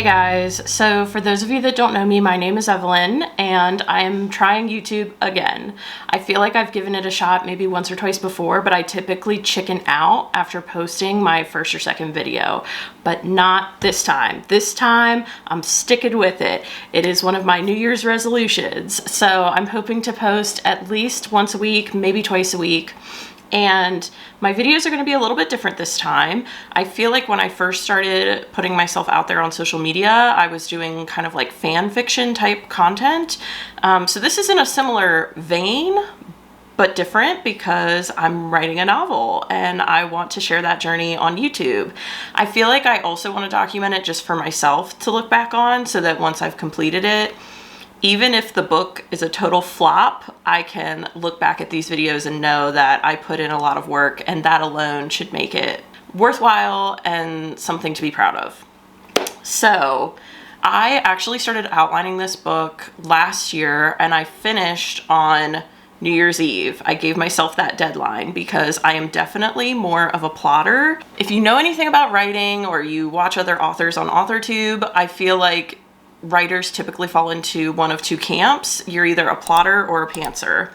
Hey guys, so for those of you that don't know me, my name is Evelyn and I'm trying YouTube again. I feel like I've given it a shot maybe once or twice before, but I typically chicken out after posting my first or second video, but not this time. This time I'm sticking with it. It is one of my New Year's resolutions, so I'm hoping to post at least once a week, maybe twice a week. And my videos are going to be a little bit different this time. I feel like when I first started putting myself out there on social media, I was doing kind of like fan fiction type content. So this is in a similar vein, but different because I'm writing a novel and I want to share that journey on YouTube. I feel like I also want to document it just for myself to look back on so that once I've completed it, even if the book is a total flop, I can look back at these videos and know that I put in a lot of work, and that alone should make it worthwhile and something to be proud of. So I actually started outlining this book last year and I finished on New Year's Eve. I gave myself that deadline because I am definitely more of a plotter. If you know anything about writing or you watch other authors on AuthorTube, I feel like writers typically fall into one of two camps. You're either a plotter or a pantser.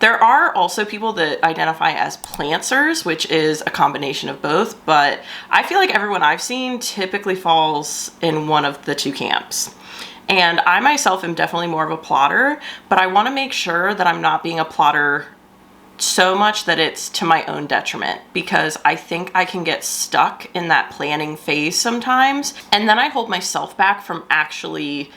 There are also people that identify as plantsers, which is a combination of both, but I feel like everyone I've seen typically falls in one of the two camps. And I myself am definitely more of a plotter, but I want to make sure that I'm not being a plotter so much that it's to my own detriment, because I think I can get stuck in that planning phase sometimes, and then I hold myself back from actually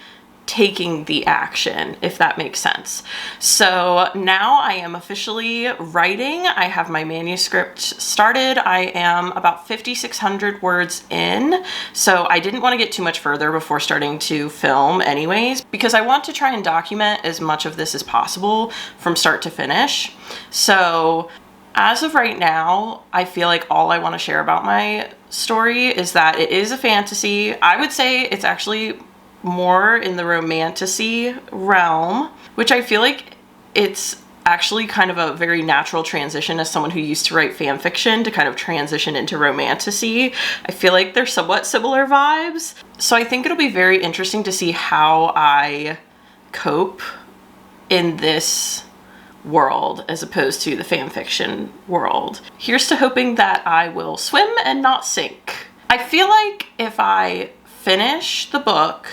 taking the action, if that makes sense. So now I am officially writing. I have my manuscript started. I am about 5,600 words in, so I didn't want to get too much further before starting to film anyways, because I want to try and document as much of this as possible from start to finish. So as of right now, I feel like all I want to share about my story is that it is a fantasy. I would say it's actually more in the romantasy realm, which I feel like it's actually kind of a very natural transition as someone who used to write fan fiction to kind of transition into romantasy. I feel like they're somewhat similar vibes. So I think it'll be very interesting to see how I cope in this world as opposed to the fan fiction world. Here's to hoping that I will swim and not sink. I feel like if I finish the book,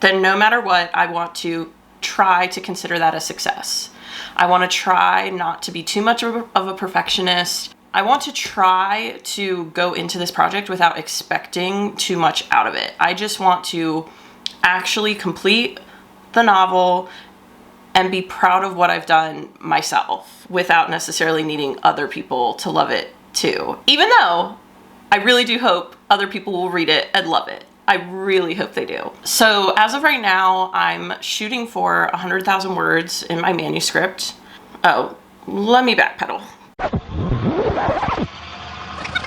then no matter what, I want to try to consider that a success. I want to try not to be too much of a perfectionist. I want to try to go into this project without expecting too much out of it. I just want to actually complete the novel and be proud of what I've done myself without necessarily needing other people to love it too. Even though I really do hope other people will read it and love it. I really hope they do. So as of right now, I'm shooting for 100,000 words in my manuscript. Oh, let me backpedal.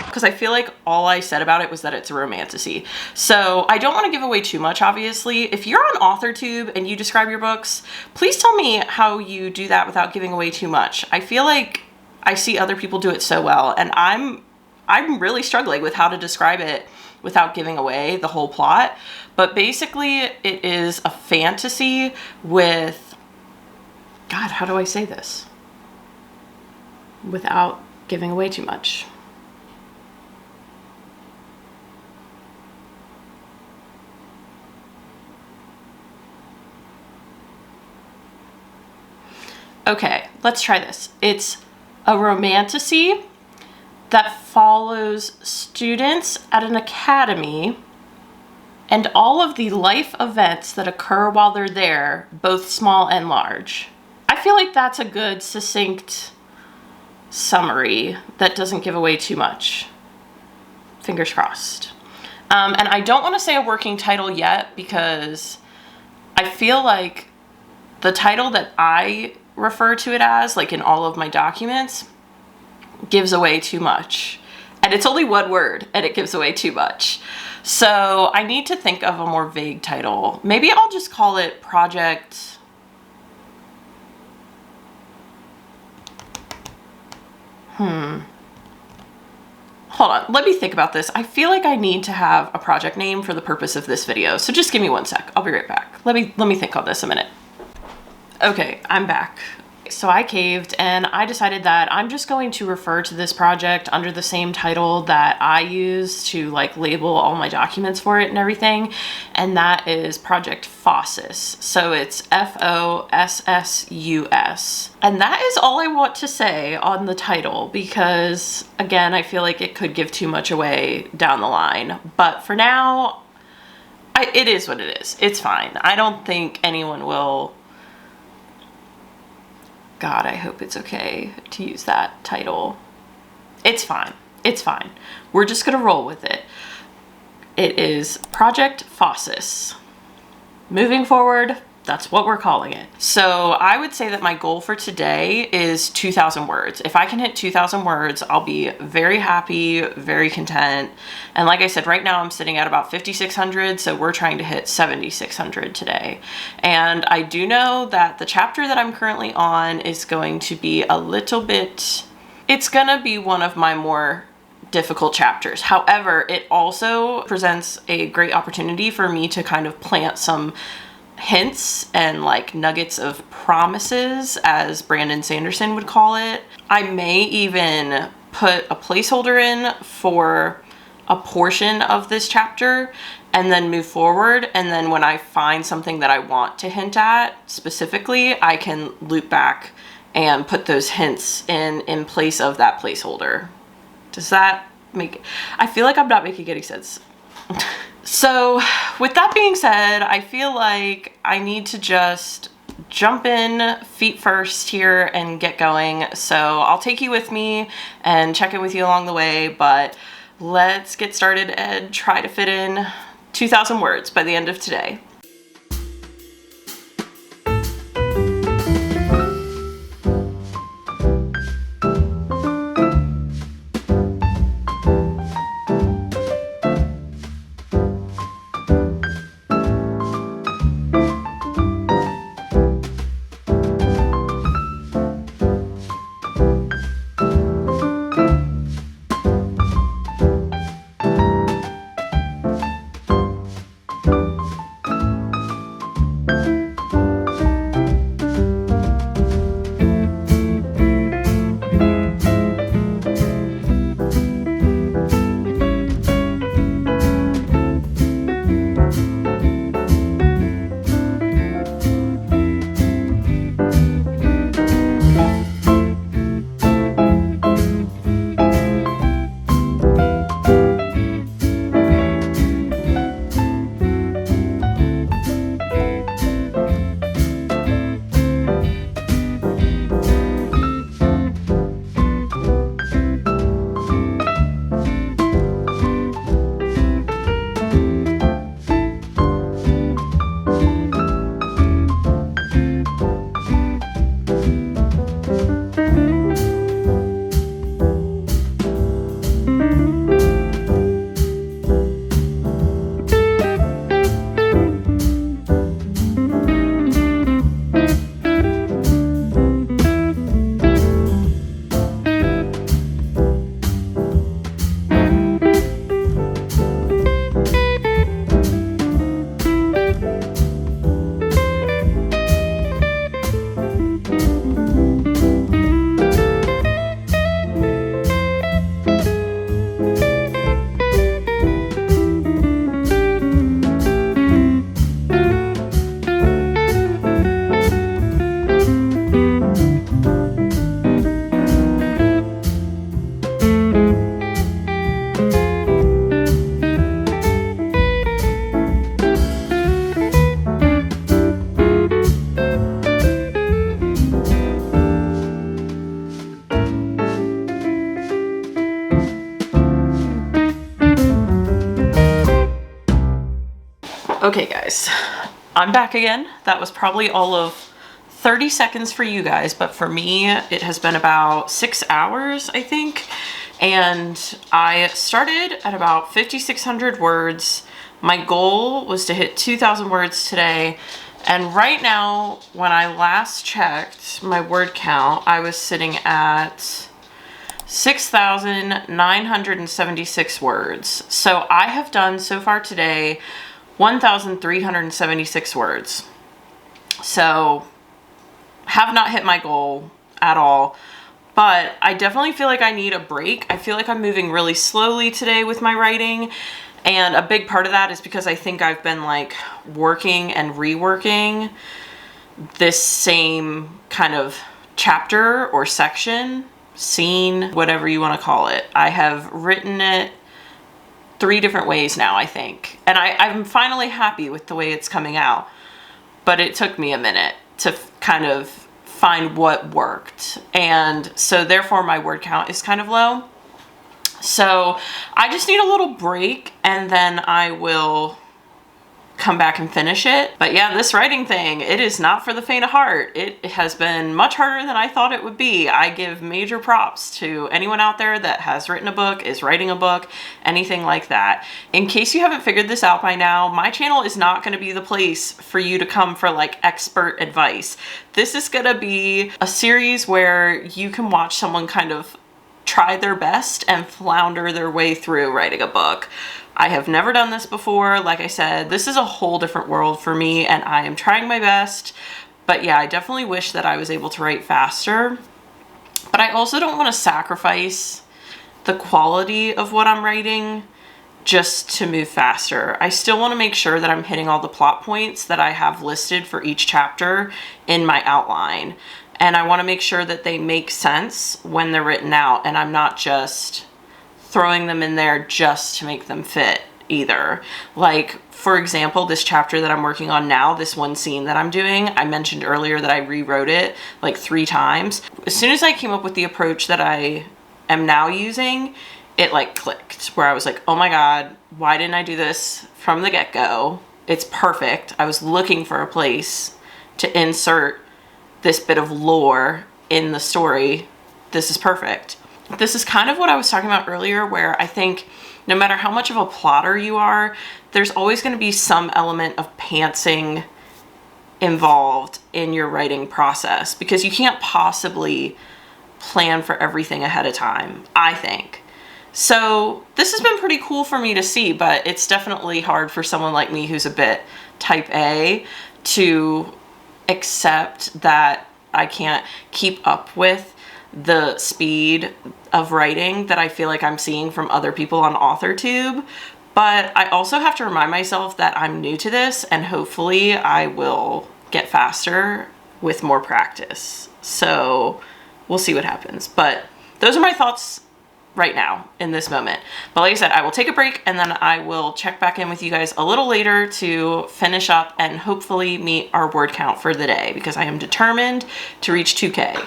Because I feel like all I said about it was that it's a romantasy. So I don't want to give away too much, obviously. If you're on AuthorTube and you describe your books, please tell me how you do that without giving away too much. I feel like I see other people do it so well, and I'm really struggling with how to describe it without giving away the whole plot. But basically it is a fantasy with, God, how do I say this without giving away too much? Okay, let's try this. It's a romantasy that follows students at an academy and all of the life events that occur while they're there, both small and large. I feel like that's a good, succinct summary that doesn't give away too much. Fingers crossed. And I don't want to say a working title yet because I feel like the title that I refer to it as, like in all of my documents, gives away too much. And it's only one word and it gives away too much. So I need to think of a more vague title. Maybe I'll just call it Project... Hold on, let me think about this. I feel like I need to have a project name for the purpose of this video, so just give me one sec. I'll be right back. Let me think on this a minute. Okay, I'm back. So I caved and I decided that I'm just going to refer to this project under the same title that I use to like label all my documents for it and everything. And that is Project Fossus. So it's Fossus. And that is all I want to say on the title because again, I feel like it could give too much away down the line. But for now, it is what it is. It's fine. I don't think anyone will... God, I hope it's okay to use that title. It's fine. It's fine. We're just gonna roll with it. It is Project Fossus. Moving forward, that's what we're calling it. So I would say that my goal for today is 2,000 words. If I can hit 2,000 words, I'll be very happy, very content. And like I said, right now I'm sitting at about 5,600, so we're trying to hit 7,600 today. And I do know that the chapter that I'm currently on is going to be a little bit, it's gonna be one of my more difficult chapters. However, it also presents a great opportunity for me to kind of plant some hints and like nuggets of promises, as Brandon Sanderson would call it. I may even put a placeholder in for a portion of this chapter and then move forward. And then when I find something that I want to hint at specifically, I can loop back and put those hints in place of that placeholder. Does that make... I feel like I'm not making any sense. So with that being said, I feel like I need to just jump in feet first here and get going. So I'll take you with me and check in with you along the way, but let's get started and try to fit in 2,000 words by the end of today. Okay guys, I'm back again. That was probably all of 30 seconds for you guys, but for me, it has been about 6 hours, I think. And I started at about 5,600 words. My goal was to hit 2,000 words today. And right now, when I last checked my word count, I was sitting at 6,976 words. So I have done so far today 1,376 words. So have not hit my goal at all, but I definitely feel like I need a break. I feel like I'm moving really slowly today with my writing, and a big part of that is because I think I've been like working and reworking this same kind of chapter or section, scene, whatever you want to call it. I have written it 3 different ways now, I think. And I'm finally happy with the way it's coming out. But it took me a minute to kind of find what worked. And so therefore my word count is kind of low. So I just need a little break, and then I will come back and finish it. But yeah, this writing thing, it is not for the faint of heart. It has been much harder than I thought it would be. I give major props to anyone out there that has written a book, is writing a book, anything like that. In case you haven't figured this out by now, my channel is not going to be the place for you to come for like expert advice. This is going to be a series where you can watch someone kind of try their best and flounder their way through writing a book. I have never done this before. Like I said, this is a whole different world for me, and I am trying my best. But yeah, I definitely wish that I was able to write faster. But I also don't want to sacrifice the quality of what I'm writing just to move faster. I still want to make sure that I'm hitting all the plot points that I have listed for each chapter in my outline. And I want to make sure that they make sense when they're written out, and I'm not just throwing them in there just to make them fit either. Like, for example, this chapter that I'm working on now, this one scene that I'm doing, I mentioned earlier that I rewrote it like 3 times. As soon as I came up with the approach that I am now using, it like clicked, where I was like, oh my God, why didn't I do this from the get-go? It's perfect. I was looking for a place to insert this bit of lore in the story. This is perfect. This is kind of what I was talking about earlier, where I think no matter how much of a plotter you are, there's always going to be some element of pantsing involved in your writing process, because you can't possibly plan for everything ahead of time, I think. So this has been pretty cool for me to see, but it's definitely hard for someone like me who's a bit type A to accept that I can't keep up with the speed of writing that I feel like I'm seeing from other people on AuthorTube. But I also have to remind myself that I'm new to this, and hopefully I will get faster with more practice. So we'll see what happens. But those are my thoughts right now in this moment. But like I said, I will take a break, and then I will check back in with you guys a little later to finish up and hopefully meet our word count for the day, because I am determined to reach 2K.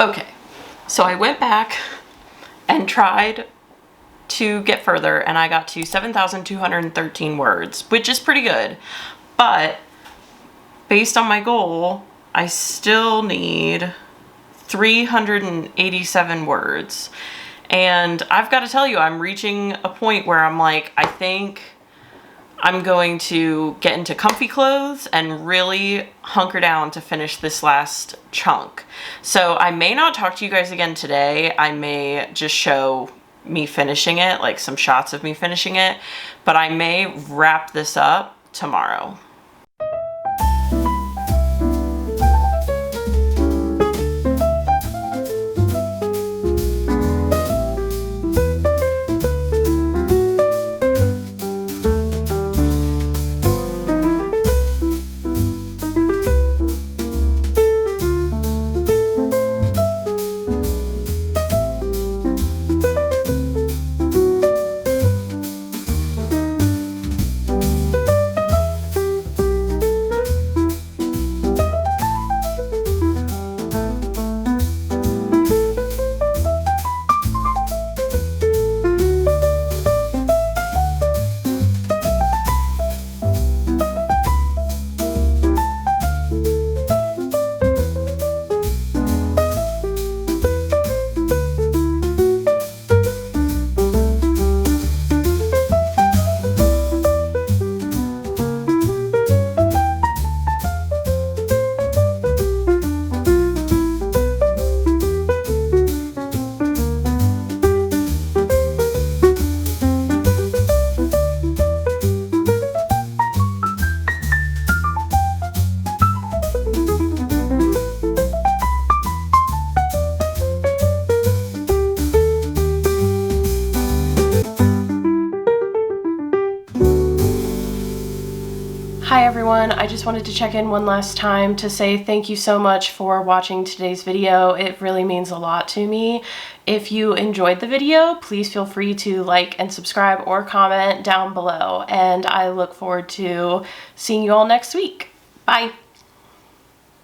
Okay, so I went back and tried to get further, and I got to 7,213 words, which is pretty good. But based on my goal, I still need 387 words. And I've got to tell you, I'm reaching a point where I'm like, I think I'm going to get into comfy clothes and really hunker down to finish this last chunk. So I may not talk to you guys again today. I may just show me finishing it, like some shots of me finishing it, but I may wrap this up tomorrow. everyone. I just wanted to check in one last time to say thank you so much for watching today's video. It really means a lot to me. If you enjoyed the video, please feel free to like and subscribe or comment down below. And I look forward to seeing you all next week. Bye.